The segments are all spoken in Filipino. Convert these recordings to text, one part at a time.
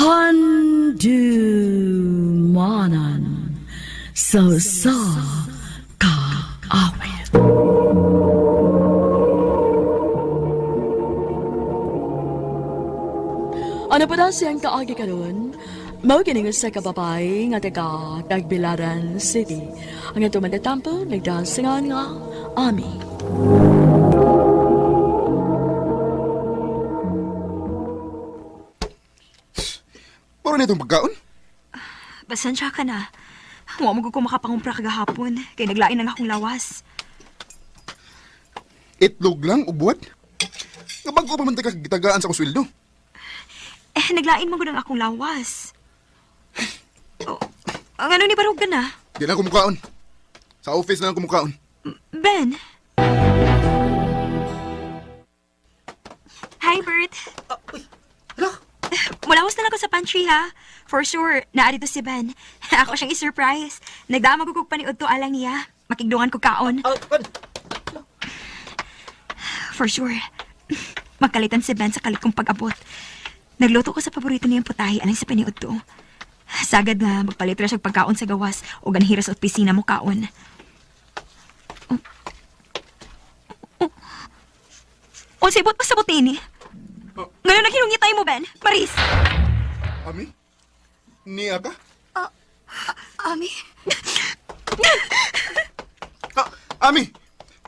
Handumanan sa kaawit. Ano pa daw siyang kaagi karon? Mao kini sa kababay nga taga Tagbilaran City. Ang ito madatampo nagdasingan nga Ami. Para na itong pagkaon? Pasensya ka na. Huwag mo ko makapangumpra kagahapon. Kaya naglain ang akong lawas. Itlog lang, ubuat? Nga bago pa man taga gitagaan sa akong sweldo. Naglain mo ko ng akong lawas. Oh, ang ano ni Barog ka na? Di na kumukaon. Sa office na lang kumukaon. Ben? Hi, Bert. Mulawas na lang ko sa pantry, ha? For sure, naari to si Ben. Ako siyang i-surprise. Nagdamag ko paniud to alang niya. Makigdungan ko kaon. For sure, magkalitan si Ben sa kalit kong pag-abot. Nagluto ko sa paborito niyang putahe alang sa paniud to. Sagad nga, magpalitra siya pagkaon sa gawas o ganhira sa opisina mo kaon. O sibot pa sa butini. Ngayon naghinungitay mo, Ben. Maris! Ami? Niya ka? Ami? Ami!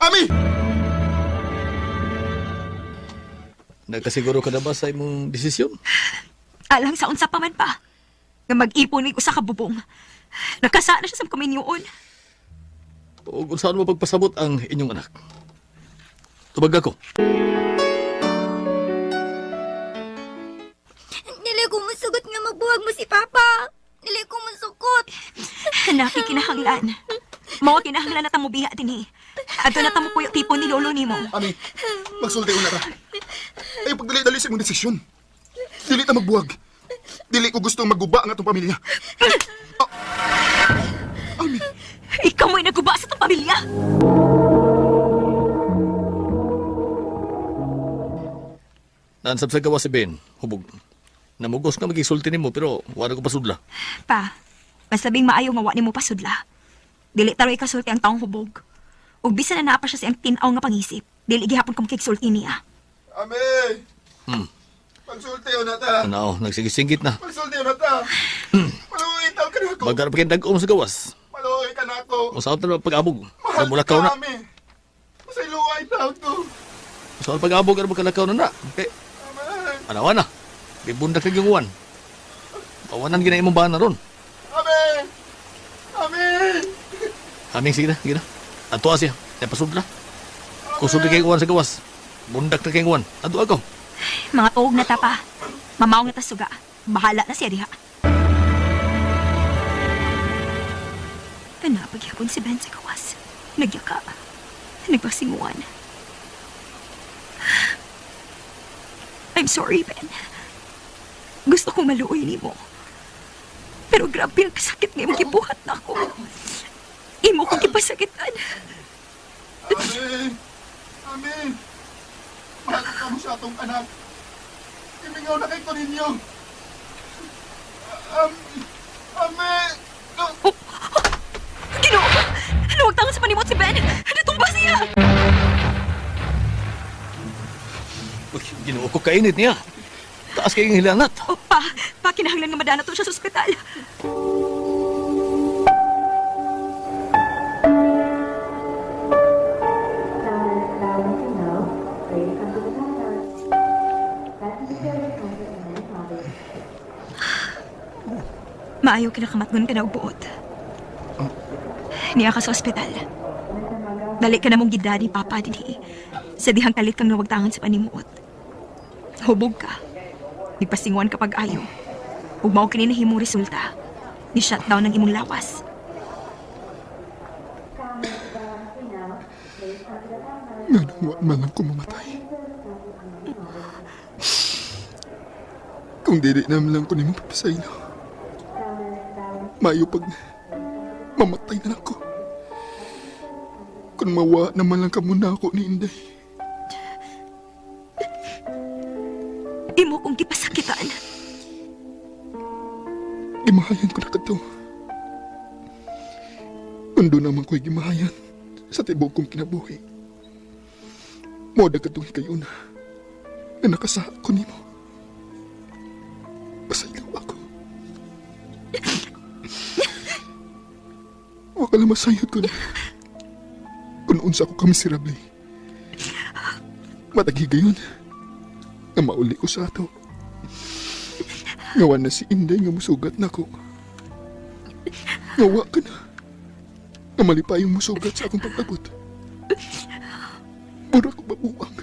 Ami! Nagkasiguro ka na ba sa imong desisyon? Alang sa unsa pa man pa. Nga mag-ipon ko sa kabubong. Nakasa na siya sa kaminyoon. O kung saan mo pagpasabot ang inyong anak? Tubag ako. Nili ko masugot nga magbuwag mo si Papa. Nili ko masukot. Nakikinahanglan. Mao kinahanglan na tamo biha din eh. Ato na tamo puyo tipo ni lolo nimo. Ami, magsulti una ka. Ay, pagdali-dali sa imong desisyon. Dili ta magbuwag. Dili ko gusto maguba ang atong pamilya. Ami, Ikaw mo'y naguba sa tong pamilya. Naansab sa gawa si Ben, hubog. Namugos nga magisulti nimo pero wala ko pasudla. Pa, mas labing maayo mawa nimo pasudla. Dili taroy kasulti ang taong hubog. Ug bisan na naapa siya sa iyang tinaw nga pangisip, dili gihapon ko makiksulti niya. Ami! Magsulti una ta. Ano, nagsigit-singgit na. Magsulti una ta. Maluwi ka na ako. Bagar pa dag-om sa gawas. Maluwi ka na ako. Usaw na pag-abog. Mahal Sa mulakaw na. Ami. Masayluway tao to. Usaw pag-abog ano magkalakaw na na. Okay. Ami! Anawa na. Bibundak na yung uwan. Pawanan gina imong bana ron. Ami! Ami! Aming sige na, sige na. Ato siya. Kaya pasudla. Kusudli kay uwan sa gawas. Bundak na kay uwan. Ato ako. Mga tuog na ta pa. Mamawang na ta suga. Bahala na siya diha. Napaghapon si Ben sa gawas. Nagyaka. Nagpasinguan. I'm sorry, Ben. Gusto kong maluoy ni mo. Pero grabe ang kasakit nga imong gibuhat na ako. Imo kong gipasakitan. Ami! Ami! Mahal ka mo sa atong anak. Imingaw na kay ko ninyo. Ami! Ginoo! Huwag tangan sa panimot si Ben! Natumba siya! Uy, ginoo ko kainit niya. Taas kayong hilangat. O, pa, kinahanglan nga madana to siya sa ospital. Maayo kinakamatngon ka na ubuot. Niya ka sa ospital. Dali ka na mong gida ni Papa din sa dihang kalit kang nawagtangan sa panimuot. Hubog ka. Nagpasinguan ka pag-ayo. Huwag mao kininahimong resulta. Ni-shutdown ng imong lawas. Nanangwa man lang ko mamatay. Kung dili naman lang ko ni mo papasaylo. Mayo pag mamatay na lang ko. Kung mawa naman lang ka muna ako ni Inday. Di mo kong gipasakitan. Gimahayan ko na kadto. Kundo naman ko'y gimahayan sa tibok kong kinabuhi. Moda kadtong kayo na nakasaha ko nimo. Pasaylaw ako. Wala masayod ko na. Kung unsa ko kamiserable. Matagi gayon nga mauli ko sa ato. Ngawan na si Inday nga musugat na ko. Ngawa ka na. Nga malipay yung musugat sa akong pag-abot. Mura ko babuang.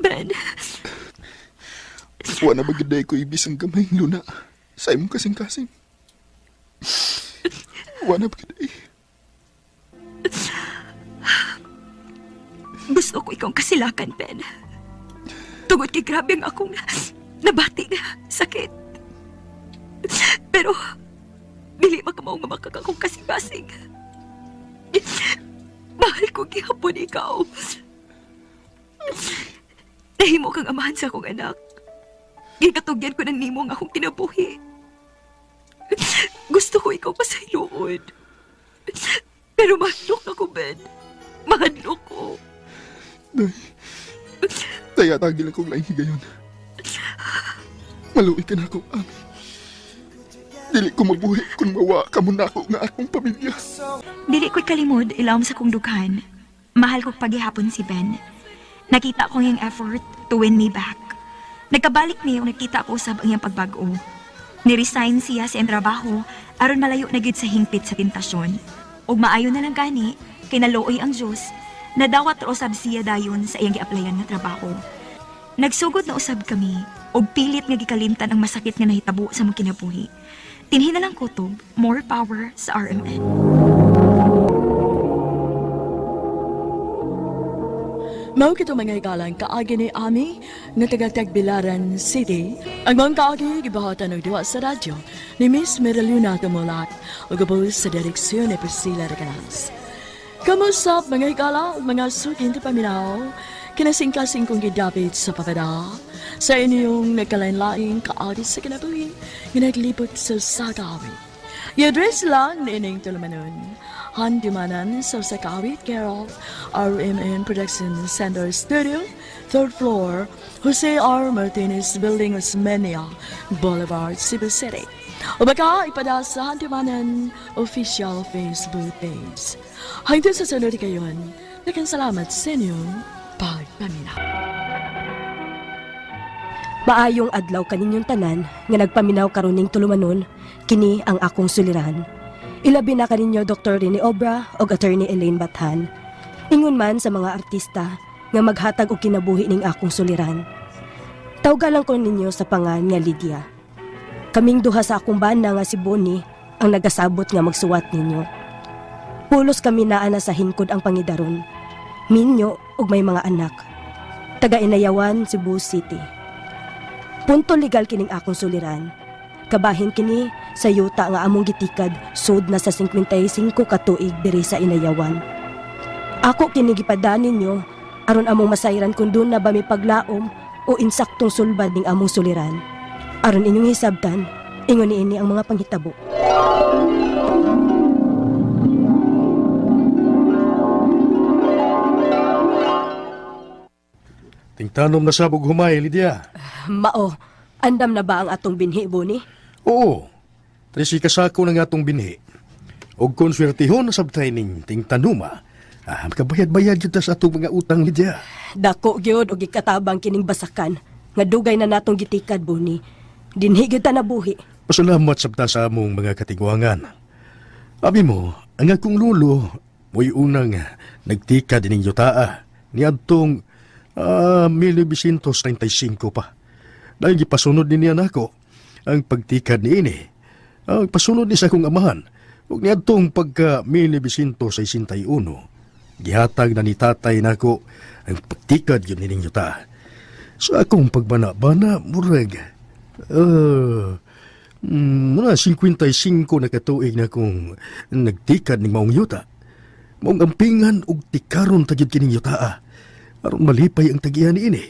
Ben, Wa na magiday ko ibis ang gamay luna sa imong kasing-kasing. Wa na magiday. gusto ko ikong kasilakan, Ben. Tungod kay grabe ang akong nabati nga sakit. Pero, dili makamao nga makakakong kasing-kasing. Mahal ko gihapon ikaw. Nahimo kang amahan sa akong anak. Gikatugyan ko ng nimo nga akong kinabuhi. Gusto ko ikaw pasayloon. Pero mahadlok ako, Ben. Mahadlok ko. Day, taya tagil akong laing higayon. Maluwi ka na ako, Ami. Dili ko mabuhi kung mawa ka mo na ako nga akong pamilya. Dili ko'y kalimod ilawom sa kong dughan. Mahal ko paghihapon si Ben. Nakita ko yung effort to win me back. Nagkabalik niya nakita ko usab ang iyang pagbago. Niresign siya sa iyang trabaho aron malayo na gid sa hingpit sa tentasyon. Ug maayo na lang gani kay naluoy ang Diyos. Nadawat ra usab siya dayon sa iyang giaplayan nga trabaho. Nagsugod na usab kami ug pilit nga gikalimtan ang masakit nga nahitabo sa mong kinabuhi. Tinhin na lang kutob, more power sa RMN. Mao kito mga ikalang kaagi ni Ami nga taga Tagbilaran City. Ang mga kaagi gibahatan og diwa sa radyo ni Miss Meriluna Tumulat ug gabos sa direksyon ni Priscilla Recanas. Kamusta mga ikala mga sukin ti paminaw kinasingkasing kong gidapit sa papada sa inyong nagkalain-laing kaagi sa kinabuhi nga naglibot sa sagawi. I-address lang ni ining tulumanon. Handimanan sa Sakawit Carol, RMN Production Center Studio, 3rd floor, Jose R. Martinez Building, Osmeña Boulevard, Cebu City. O baka ipada sa Handimanan official Facebook page. Hanggang sa sunod kayon, nagkasalamat sa inyong pagpaminaw. Maayong adlaw kaninyong tanan nga nagpaminaw karuning tulumanon, kini ang akong suliran. Ilabi na kaninyo Dr. Rene Obra o Attorney Elaine Bathan. Ingon man sa mga artista nga maghatag og kinabuhi ning akong suliran. Tawgalan ko ninyo sa pangan nga Lydia. Kaming duha sa akong bana nga si Bonnie ang nagasabot nga magsuwat ninyo. Pulos kami naa na sa hingkod ang pangidaron. Minyo ug may mga anak. Taga Inayawan, Cebu City. Punto legal kining akong suliran. Kabahin kini sa yuta nga among gitikad sud na sa 55 ka tuig diri sa Inayawan. Ako kini gipadaan ninyo aron among masayran kun dun na ba may paglaom o insaktong sulbad ning among suliran. Aron inyong hisabtan, ingon niini ang mga panghitabo. Tingtanom na sabog humay, Lydia. Mao, andam na ba ang atong binhi, Bonnie? Oo, trisi kasako ng atong binhi. Og konswertihon sa training tingtanuma, makabayad-bayad yun sa atong mga utang, Lydia. Dako gyud og gikatabang kining basakan nga dugay na natong gitikad, Bonnie. Dinhi gyud ta nabuhi. Pasalamat sabta sa among mga katigwangan. Abi mo, ang akong lulo, mo'y unang nagtikad ining yutaa ni adtong 1935 pa. Dahil gipasunod ni niya nako ang pagtikad ni ini. Ang pasunod ni sa akong amahan, ug niadtong pagka 1961, gihatag na ni tatay nako ang pagtikad yun nining yuta. Sa akong pagbana-bana, murag, muna 55 na katuig na kong nagtikad ni maong yuta. Maong ampingan ug tikaron tagyod kining yuta. Aron malipay ang tagihan ni ini.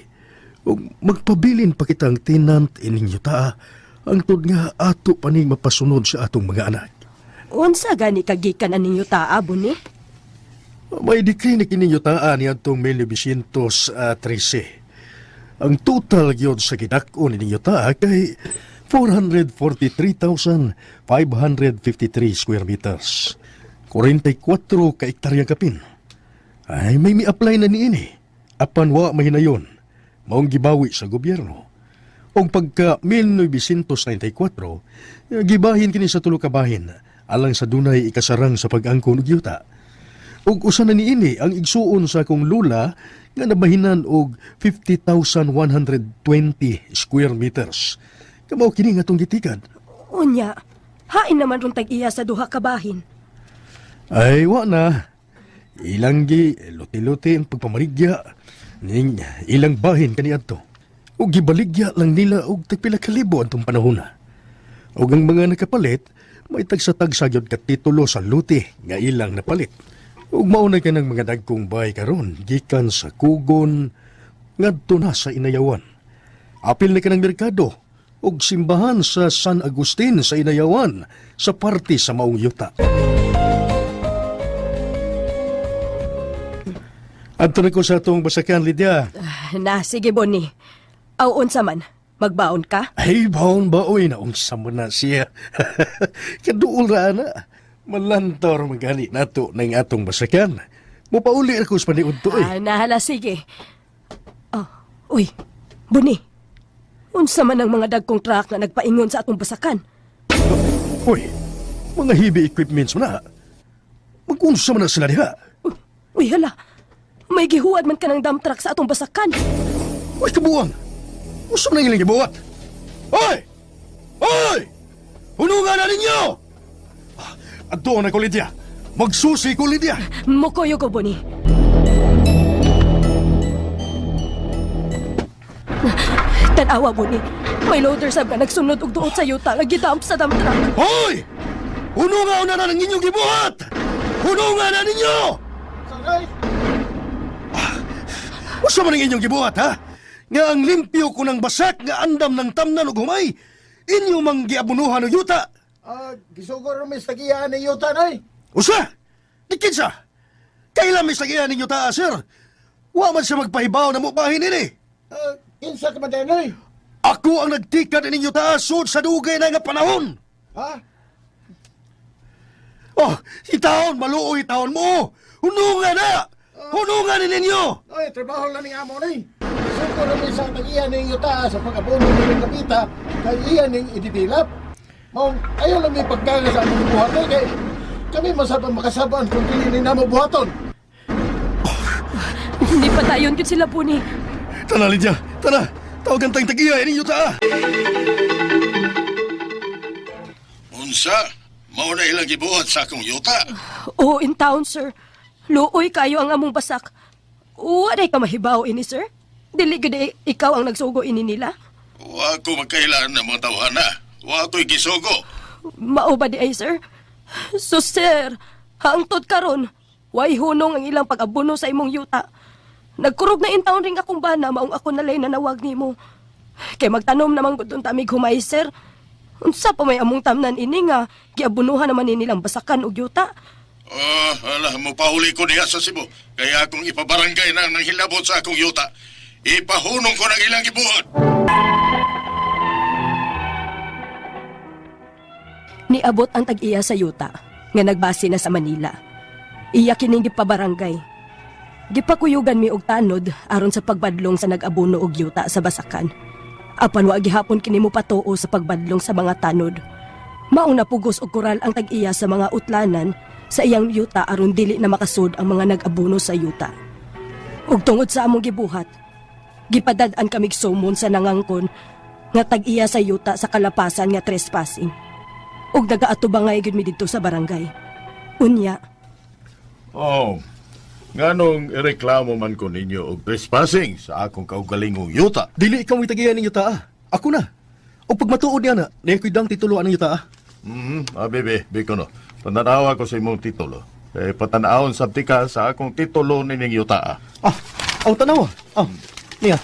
Ug magpabilin pa kitang tenant ining yuta Angtod nga ato paning mapasunod sa atong mga anak. Unsa gani kagikan aning yuta abon ni? May decree na kininyo taan ni atong 1913. Ang total gyud sa gidakon ninyo taa kay 443,553 square meters. 44 ka ektaryang kapin. Ay may mi-apply na niini. Apan wa mahinayon. Maong gibawi sa gobyerno. Og pagka 1994, gibahin kini sa tulo ka bahin alang sa dunay ikasarang sa pag-angkon og yuta. Ug usa na niini ang igsuon sa akong lula nga nabahinan og 50,120 square meters. Kamaw kini nga tong gitikad. Unya, hain naman rong tag-iya sa duha ka bahin. Ay wa na. Ilang gi luti-luti ang pagpamarigya ning ilang bahin kaniadto. Ug gibaligya lang nila og tagpila ka libo antong panahon na. Ug ang mga nakapalit may tagsa-tagsa gyud ka titulo sa luti nga ilang napalit. Ug mauna ka ng mga dagkong bahay karon gikan sa Kugon ngadto na sa Inayawan. Apil na ka ng merkado ug simbahan sa San Agustin sa Inayawan sa parte sa maong yuta. Adto na ko sa atong basakan, Lydia. Na, sige, Bonnie. Aw, unsa man, magbaon ka? Ay, baon-baoy na unsa mo na siya. Kaduol ra na. Malantor magali nato ng atong basakan. Mupauli ako sa paniud to eh. Nahala, sige. Oh, uy, Bonnie. Unsa man ang mga dagkong truck na nagpaingon sa atong basakan? Uy, mga heavy equipments mo na. Mag-unsa man na sila diha. Uy, hala. May gihuwad man ka ng dump truck sa atong basakan. Uy, kabuang. Unsa man ang ilang gibuhat? Hoy! Hoy! Hunungan na ninyo! Adto na ko, Lydia. Magsusi ko, Lydia. Mukoyo ko, Bonnie. Tanawa, Bonnie. May loader sab ka nagsunod og duot sa yuta nga gidump sa dump truck. Hoy! Hunungan na ng inyong gibuhat! Hunungan na ninyo! Usa man ang inyong gibuhat, ha? Nga ang limpyo ko ng basak nga andam ng tamnan ug humay, inyo mang giabunuhan o yuta. Gisugor may sagiyan ni Yuta, nay. Usa! Di kinsa! Kailan may sagihan ninyo taa, sir? Wa man siya magpahibaw na mubahin ini. Kinsa ka man, nay? Ako ang nagtikad ninyo taa sud sa dugay na nga panahon. Ha? Oh, itahon, maluoy itahon mo. Hunungan na! Hunungan ninyo! Ay, trabaho lang ni amo, nay. Gisugor may sa tagiyan ni Yuta sa pag-abuno ng kapita kay iyan ning ididilap. Mong, ayaw lang may paggaga sa aming buhat, nay. Kay kami masabang makasabaan kung kilinin na mo buhaton. Hindi pa tayon kit sila, Bonnie. Tara, Lydia. Tara. Tawagan tayong tagiya ninyo taa. Unsa? Mao na ilang gibuhat sa akong yuta. Oo, in town, sir. Luoy kayo ang among basak. Waday ka mahibaw ini, sir. Dili gud ikaw ang nagsugo ini nila. Wa ko magkailan ng mga tawhana. Wa ko'y gisugo. Mao ba di ay, sir? So, sir, hangtod karon, way hunong ang ilang pag-abuno sa imong yuta. Nagkurog na in town ring akong bana, maong ako nalay na nawag nimo. Kay magtanom naman gud tamig humay, sir. Unsa pa may among tamnan ini nga giabunuhan naman ni nilang basakan og yuta. Alam mo, pauli ko niya sa Cebu. Kaya akong ipabarangay na nang hilabot sa akong yuta. Ipahunong ko ng ilang gibuhat. Niabot ang tag-iya sa yuta, nga nagbase na sa Manila. Iya kining gipabarangay. Gipakuyugan mi og tanod aron sa pagbadlong sa nag-abuno og yuta sa basakan. Apan wa gihapon kini mo patuo sa pagbadlong sa mga tanod. Maong napugos og koral ang tag-iya sa mga utlanan sa iyang yuta aron dili na makasud ang mga nag-abuno sa yuta. Ug tungod sa among gibuhat, gipadad-an kami sumon sa nangangkon nga tag-iya sa yuta sa kalapasan nga trespassing. Ug nagaatubangay gid mi didto sa barangay. Unya, Oh, nganong ireklamo man ko ninyo og trespassing sa akong kaugalingong yuta. Dili ikaw may tagiya ninyo taa. Ako na. O pag matuod niya na, naikuidang tituluan ninyo taa. Bebe, biko no. Pananawa ko sa imong titulo. Patanahon sa tika sa akong titulo nining yuta. Ang tanaw. Niya.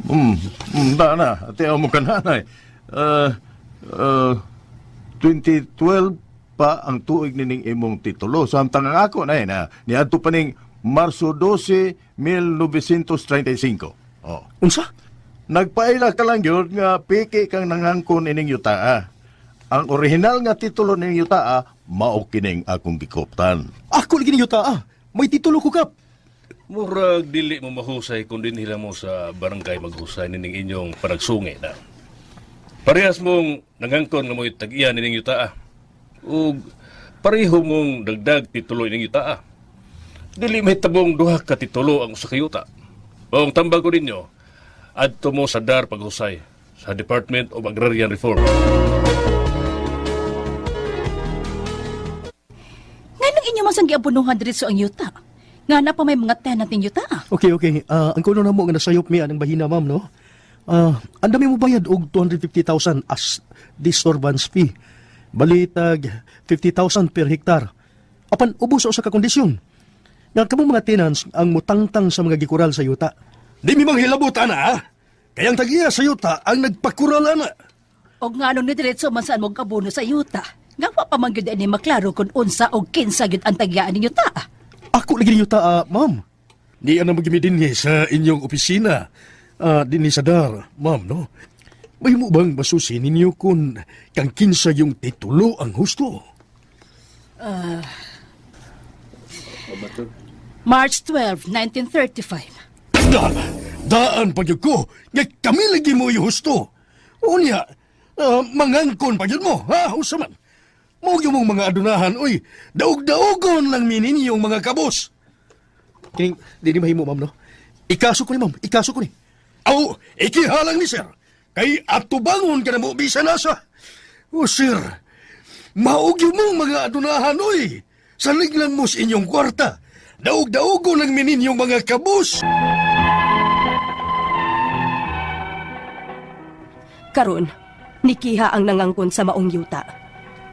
Na. Ate mo ka nanay. 2012 pa ang tuig nining imong titulo. Samtang ang ako na niadto pa ning Marso 12, 1935. Oh. Unsa? Nagpaila ka lang yun nga piki kang nangangkon ining yutaa. Ang orihinal nga titulo ning yutaa, mao kining akong gikoptan. Ako lagi ni yuta. May titulo ko kap. Murag dili mo mahusay kung dinhila mo sa barangay maghusay nining inyong panagsungi na. Parehas mong nangangkon nga mo'y tag-iya nining yutaa. Ug pareho mong dagdag titulo nining yutaa. Dili may tabong duha ka titulo ang usa ka yuta. O ang tambag ko ninyo, adto mo sa DAR paghusay sa Department of Agrarian Reform. Nganong inyo masang giabunuhan diri sa ang yuta? Nga na pa may mga tenant ng yuta. Okay. Ang kuno na mo nga nasayop mi anang bahina, ma'am, no? Ang dami mo bayad og 250,000 as disturbance fee. Balitag 50,000 per hektar. Apan ubos sa kakondisyon. Nga kamong mga tenants ang mutangtang sa mga gikural sa yuta. Di mi manghilabutan na, ha? Kayang tagiya sa yuta ang nagpakural na. O nga nung nidiretso man saan mong kabuno sa yuta. Nga pa pamanggod ni maklaro kung unsa o kinsa gyud ang tagyaan ng yuta. Ako lagi ni yuta, ma'am. Di ana magimi dinhi sa inyong opisina. Dinhi sa DAR, ma'am, no? May mo bang masusi ninyo kung kang kinsa yung titulo ang husto? March 12, 1935. Daan pa yun ko, nga kami lagi mo yung husto. Unya, mangangkon pa yun mo, ha? Usaman. Mo yung mong mga adunahan, uy, daog-daogon lang minin yung mga kabos. Kining, di mahimo, ma'am, no? Ikaso ko ni, ma'am, ikaso ko ni. Aw, ikihalang ni sir. Kay atubangon ka na mo, bisa nasa. O, sir, maog yung mong mga adunahan, uy. Salig lang mo sa inyong kwarta. Daog-daogon lang minin yung mga kabos. Karon, nikiha ang nangangkon sa maong yuta.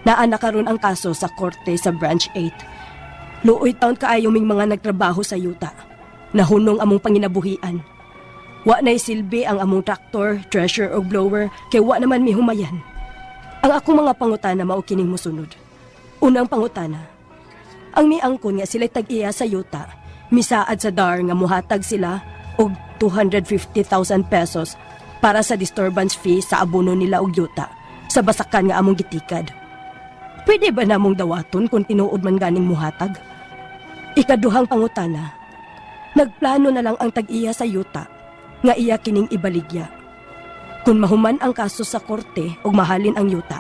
Naana karon ang kaso sa korte sa Branch 8. Luoy taon kaayo ming mga nagtrabaho sa yuta. Nahunong among panginabuhian. Wa na'y silbi ang among traktor, thresher o blower kay wa naman mi humayan. Ang akong mga pangutana mao kining mosunod. Unang pangutana, ang miangkon nga sila'y tag-iya sa yuta, misaad sa DAR nga muhatag sila og 250,000 pesos para sa disturbance fee sa abono nila og yuta sa basakan nga among gitikad. Pwede ba namong dawaton kung tinuod man ganing muhatag? Ikaduhang pangutana, nagplano na lang ang tag-iya sa yuta nga iya kining ibaligya. Kung mahuman ang kaso sa korte ug mahalin ang yuta,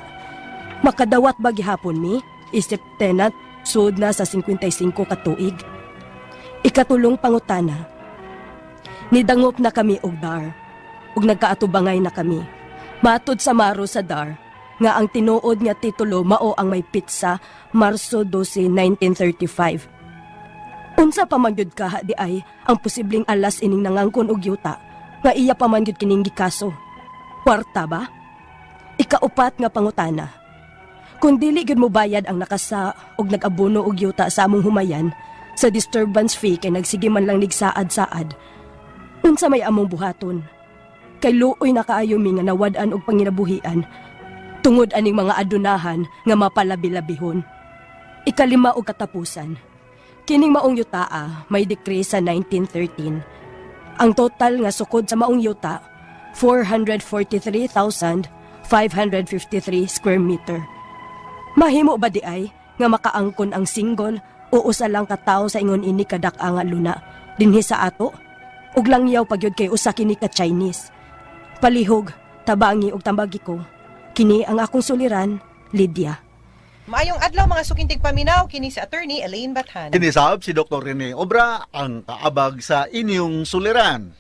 makadawat ba gihapon mi isip tenant sud na sa 55 ka tuig? Ikatulong pangutana, nidangop na kami og DAR ug nagkaatubangay na kami. Matud sa maro sa DAR nga ang tinuod nga titulo mao ang may pitsa Marso 12, 1935. Unsa pa man gyud ka di ay ang posibleng alas ining nangangkon og yuta nga iya pa man gyud kining gikaso. Kwarta ba? Ikaupat nga pangutana, kung dili gyud mo bayad ang nakasa og nag-abono og yuta sa among humayan sa disturbance fee kay nagsige man lang nigsaad-saad, unsa may among buhaton? Kay luoy na kaayo mi nga nawad-an og panginabuhian tungod aning mga adunahan nga mapalabi-labihon. Ikalima og katapusan, kining maong yutaa may decree sa 1913. Ang total nga sukod sa maong yuta 443,553 square meter. Mahimo ba di ay nga makaangkon ang single o usa lang ka tawo sa ingon ini kadak-a nga luna dinhi sa ato? Ug langyaw pagyud kay usa kini ka Chinese. Palihog, tabangi ug tambagi ko. Kini ang akong suliran, Lydia. Maayong adlaw mga sukintig paminaw, kini si Attorney Elaine Bathan. Kinisab si Dr. Rene Obra ang kaabag sa inyong suliran.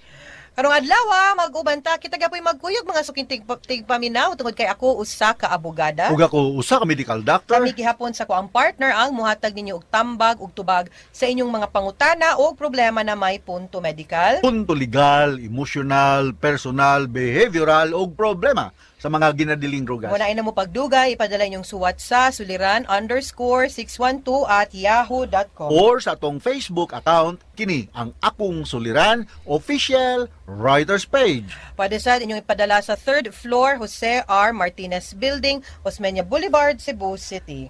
Karong adlaw mag-ubanta kita gapoy magkuyog mga sukintig paminaw tungod kay ako usa ka abogada. Ug ako usa ka medical doctor. Kami gihapon sa ko ang partner ang muhatag ninyo og tambag ug tubag sa inyong mga pangutana o problema na may punto medical, Punto legal, emotional, personal, behavioral ug problema sa mga ginadiling drugas. Muna na mo pagdugay, ipadala inyong suwat sa suliran_612@yahoo.com. Or sa atong Facebook account, kini ang Akong Suliran Official Writers Page. Pwede sa inyong ipadala sa 3rd floor Jose R. Martinez Building, Osmeña Boulevard, Cebu City.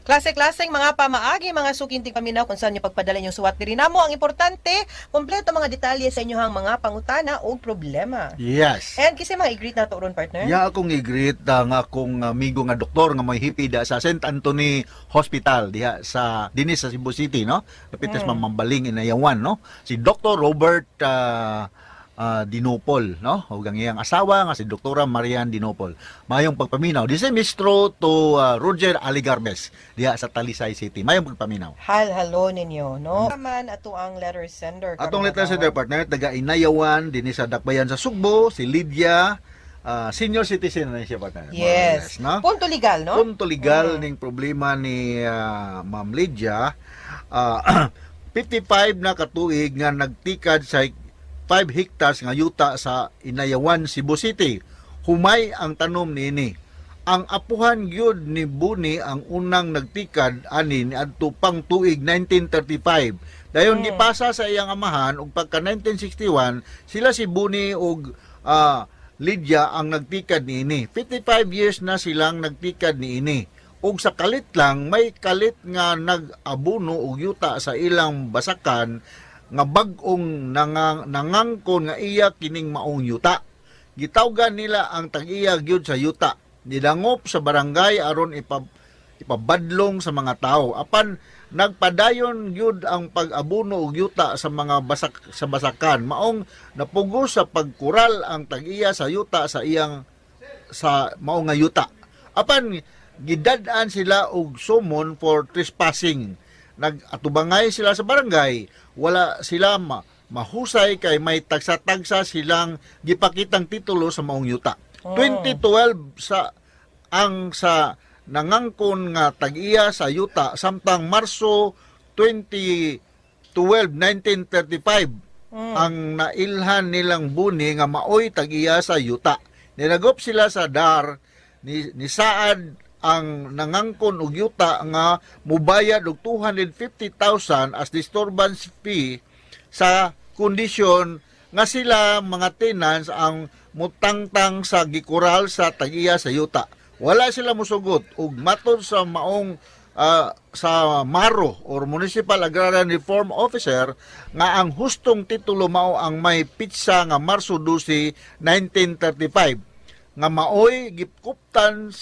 Klase-klaseng mga pamaagi, mga sukinting paminaw kung saan nyo pagpadala yung suwat diri namo. Ang importante, kompleto mga detalye sa inyong mga pangutana o problema. Yes. And kasi mga i-greet na to ron, partner. Ya akong i-greet ang akong amigo nga doktor nga may hipida sa St. Anthony Hospital diha sa dinis sa Cebu City, no? Lapites mamambaling inayawan, no? Si Dr. Robert Dinopol, no? Ug ang iyang asawa nga si Dr. Marian Dinopol. Mayong pagpaminaw. Di semestro to Roger Aligarbes diha sa Talisay City. Mayong pagpaminaw. Hello ninyo, no? Naman ato ang letter sender. Atong letter sender partner taga Inayawan dinhi sa Dakbayan sa Sugbo, si Lydia, senior citizen na siya partner. Yes. No? Punto legal, no? Punto legal ning problema ni Ma'am Lydia. 55 na katuig nga nagtikad sa 5 hectares nga yuta sa Inayawan, Cebu City. Humay ang tanom niini. Ang apuhan gyud ni Buni ang unang nagtikad ani adto pang tuig 1935. Dayon gipasa sa iyang amahan ug pagka 1961 sila si Buni ug Lydia ang nagtikad niini. 55 years na silang nagtikad niini. Ug sa kalit lang may kalit nga nag-abuno og yuta sa ilang basakan nga bag-ong nangangkon nga iya kining maong yuta. Gitawgan nila ang tag-iya gyud sa yuta. Nidangop sa barangay aron ipabadlong sa mga tao. Apan nagpadayon gyud ang pag-abuno og yuta sa mga basakan. Maong napugos sa pagkural ang tag-iya sa yuta sa iyang sa maong nga yuta. Apan gidad-an sila og summon for trespassing. Nag-atubangay sila sa barangay, wala sila mahusay kay may tagsa-tagsa silang gipakitang titulo sa maong yuta. 2012 sa nangangkon nga tag-iya sa yuta samtang Marso 2012 1935 ang nailhan nilang Buni nga maoy tag-iya sa yuta. Nilagop sila sa dar ni Saad ang nangangkon og yuta nga mubayad og 250,000 as disturbance fee sa kondisyon nga sila mga tenants ang mutangtang sa gikural sa tag-iya sa yuta. Wala sila musugot ug matod sa maong sa MARO or Municipal Agrarian Reform Officer nga ang hustong titulo mao ang may pitsa nga Marso 12, 1935 nga maoy gipkuptan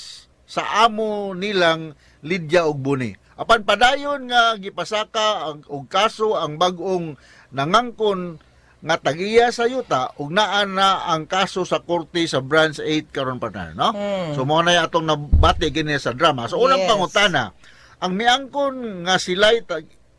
sa amo nilang Lydia ug Buni. Apan padayon nga gipasaka og kaso ang bag-ong nangangkon nga tag-iya sa yuta ug naa na ang kaso sa korte sa Branch 8 karon partner, no? So mo na atong nabati gini sa drama. So unang pangutana, ang miangkon nga sila'y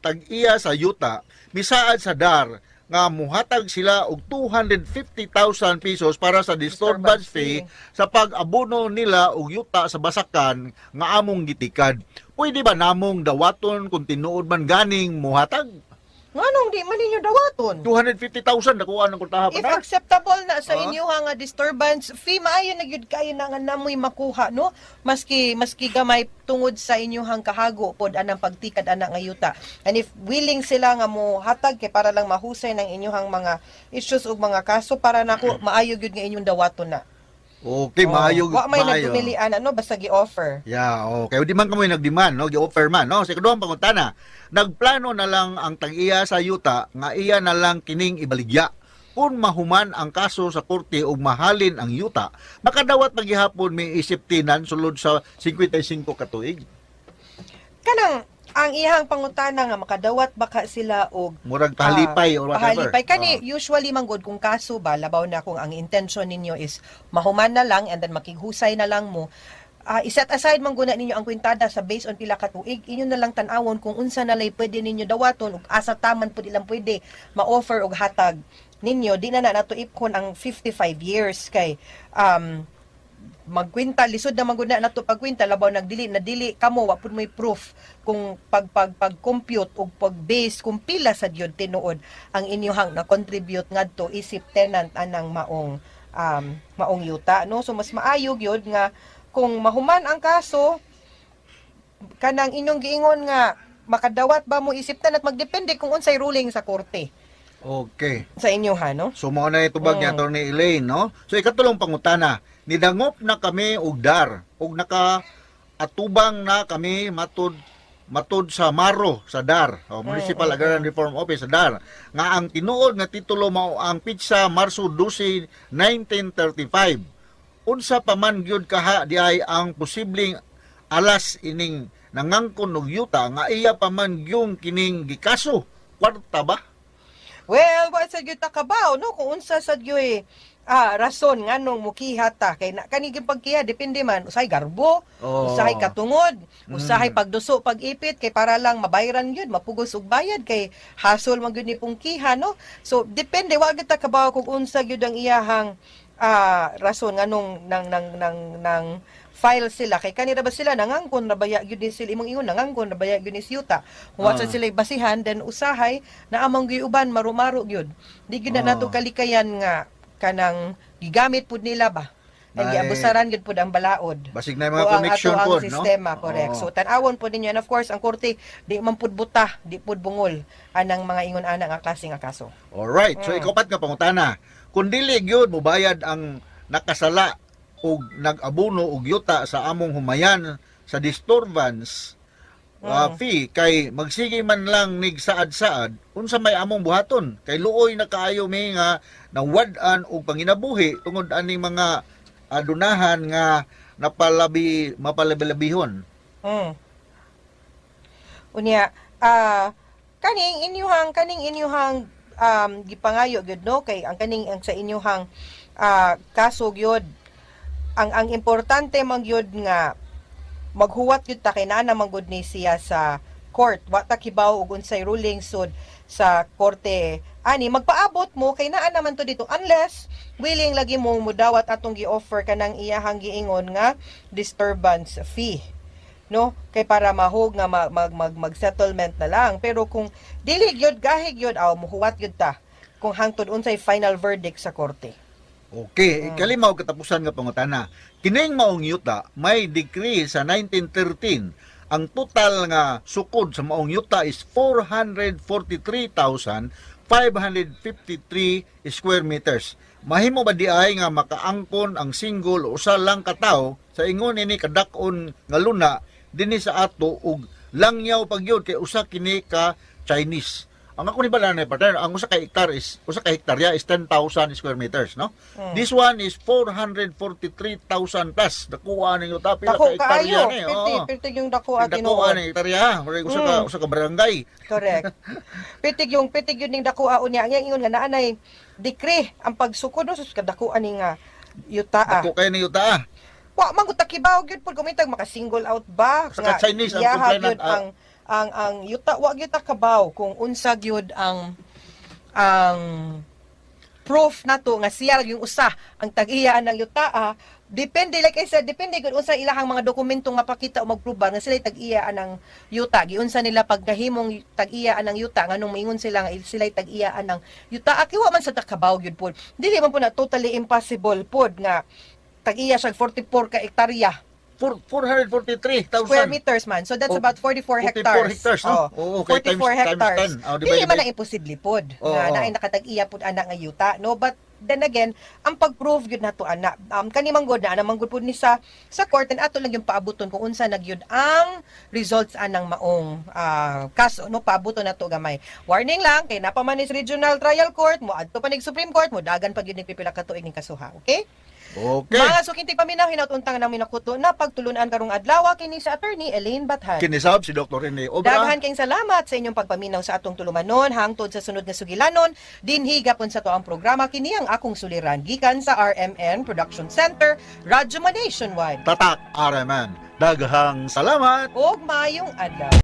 tag-iya sa yuta misaad sa dar nga muhatag sila og 250,000 pesos para sa disturbance fee sa pag-abono nila og yuta sa basakan nga among gitikad. Pwede ba namong dawaton kung tinuod man ganing muhatag? Nganong di man ninyo dawaton? 250,000 nakuha ng kurtaha pa If na? acceptable na sa inyo nga disturbance fee, maayo na gyud kayo na nga namoy makuha, no? Maski gamay tungod sa inyong kahago pod anang pagtikad ana nga yuta. And if willing sila nga mo hatag kay para lang mahusay ng inyong mga issues ug mga kaso para nako maayo gyud nga inyong dawaton na. Okay, maayo. Wa may nagdumilian basta gi-offer. Yeah, okay. Di man kamo nag-demand, no? Gi-offer man, no? Sa ikaduhang pangutana, nagplano na lang ang tag-iya sa yuta nga iya na lang kining ibaligya. Kung mahuman ang kaso sa korte ug mahalin ang yuta, makadawat paghihapon may isiptinan sulod sa 55 katuig. Kanang ang iyang pangutana nga makadawat baka sila og murag pahalipay or whatever. Pahalipay kani usually manggod kung kaso ba labaw na kung ang intention ninyo is mahuman na lang and then makighusay na lang mo. I-set aside man guna ninyo ang kwintada sa based on pila ka tuig, inyo na lang tan-awon kung unsa na lay pwede ninyo dawaton ug asa taman pud ilang pwede ma-offer og hatag ninyo. Di na nato ipkon ang 55 years kay magkwinta lisod na maguna nato pagkwinta labaw nagdili kamo wa pud may proof kung pag-compute ug pag-base kung pila sa gyud tinuod ang inyong na contribute ngadto isip tenant anang maong maong yuta, no? So mas maayog yun nga kung mahuman ang kaso kanang inyong giingon nga makadawat ba mo isiptan at magdepende kung unsay ruling sa korte Okay. sa inyo ha, no? So mao na itubag ni Attorney Elaine, no? So ikatulong pangutana, nidangop na kami og dar og naka atubang na kami matud sa Maro sa DAR, Municipal Agrarian Reform Office sa DAR, nga ang tinuod nga titulo mao ang pitsa Marso 12, 1935. Unsa pa man gyud kaha di ay ang posibleng alas ining nangangkon og yuta nga iya pa man gyung kining gikaso. Kwarta ba? Well, wa sa gyud takabaw, no? Kung unsa sad gyud rason nga nung mukihata kay kaniging pagkiha depende man usahay garbo, usahay katungod, usahay pagduso, pag-ipit kay para lang mabayaran gyud, mapugos og bayad kay hasol man gyud ni pungkiha, no? So depende wa gyud takabaw kung unsa gyud ang iyahang rason nga nung nang file sila kay kanira ba sila nangangkon na baya gyud ni sila imong ingon nangangkon na baya gyud ni yuta kung wa sila basihan then usahay na amang gyud uban maru-maro gyud di gyud na nato kalikayan nga kanang gigamit pud nila ba and giabusaran gyud pud ang balaod basig na mga connection pud no sistema correct so tan-awon pud ninyo and of course ang korte di man pud buta di pud bungol anang mga ingon ana nga klase nga kaso. Alright, so ikapat nga pangutana kun dili gyud mobayad ang nakasala og nag-abono og yuta sa among humayan sa disturbance fee kay magsige man lang nig saad-saad unsa may among buhaton kay luoy na kaayo mi nga nawad-an og panginabuhi tungod ani mga adunahan nga mapalabi-labihon. Unya kaning inyuhang gipangayo gyud no kay ang sa inyuhang kaso gyud ang importante man gyud nga maghuwat gyud ta kay naa naman gud ni siya sa court wa ta kibaw og unsay ruling sud sa korte ani magpaabot mo kay naa naman to dito unless willing lagi mo mudawat atong gi-offer kanang iyahang giingon nga disturbance fee no kay para mahog nga mag-settlement na lang pero kung dili gyud gahi gyud muhuwat gyud ta kung hangtod unsay final verdict sa korte. Okay, ikalimaw katapusan nga pangutana. Kining maong yuta may decree sa 1913. Ang total nga sukod sa maong yuta is 443,553 square meters. Mahimo ba di ay nga makaangkon ang single o usa lang ka tawo sa ingon ini kadak-on nga luna dinhi sa ato ug langyaw pagyud kay usa kini ka Chinese. Ang ako ni bala na partner, ang usa ka hektarya is 10,000 square meters, no? This one is 443,000 plus. Dakuha ning yuta pila ka hektarya ni. Pitig yung dakuha Dakuha ning hektarya, usa ka barangay. Correct. pitig yun ning dakuha unya. Ang ingon nga naanay decree ang pagsukod no sa dakuha ning yuta. Dako kay ning yuta. Wa man gud takibaw gyud pud kumitag maka single out ba sa Chinese ang complainant ang yuta wa gyud kabaw kung unsa gyud ang proof nato nga siya yung usa ang tag-iya ng yuta depende like I said depende gud unsa ilahang mga dokumentong mapakita o magpruba nga sila tag-iya ng yuta giunsa nila pagkahimong tag-iya ng yuta nganong moingon sila nga sila tag-iya ng yuta akiwa man sa takabaw gyud pod dili man po na totally impossible pod nga tag-iya siya 44 ka hektarya 443,000 square meters man. So that's about 44 hectares. 44 hectares, no? Okay, 44 hectares. Dili man ang imposible pod. Na nakatag-iya pod anak nga yuta, no? But then again, ang pag-prove gyud nato ana, kani manggod na manggod pod ni sa court and ato lang yung paabuton kung unsa nagyud ang results anang maong kaso, no? Paabuton nato gamay. Warning lang kay napamanis Regional Trial Court mo adto pa ning Supreme Court mo dagan pag gyud pipila ka tuig ning kasuha, okay? Okay. Mga sukintig paminaw hinautuntang namin nakuto na pagtulunan karong adlaw kini sa attorney Elaine Bathan. Kinisab si Dr. Rene Obra. Daghan kayong salamat sa inyong pagpaminaw sa atong tulumanon hangtod sa sunod nga sugilanon dinhi gapon sa to ang programa kini ang akong suliran gikan sa RMN Production Center Radyo Nationwide. Tatak RMN. Daghang salamat. Ug maayong adlaw.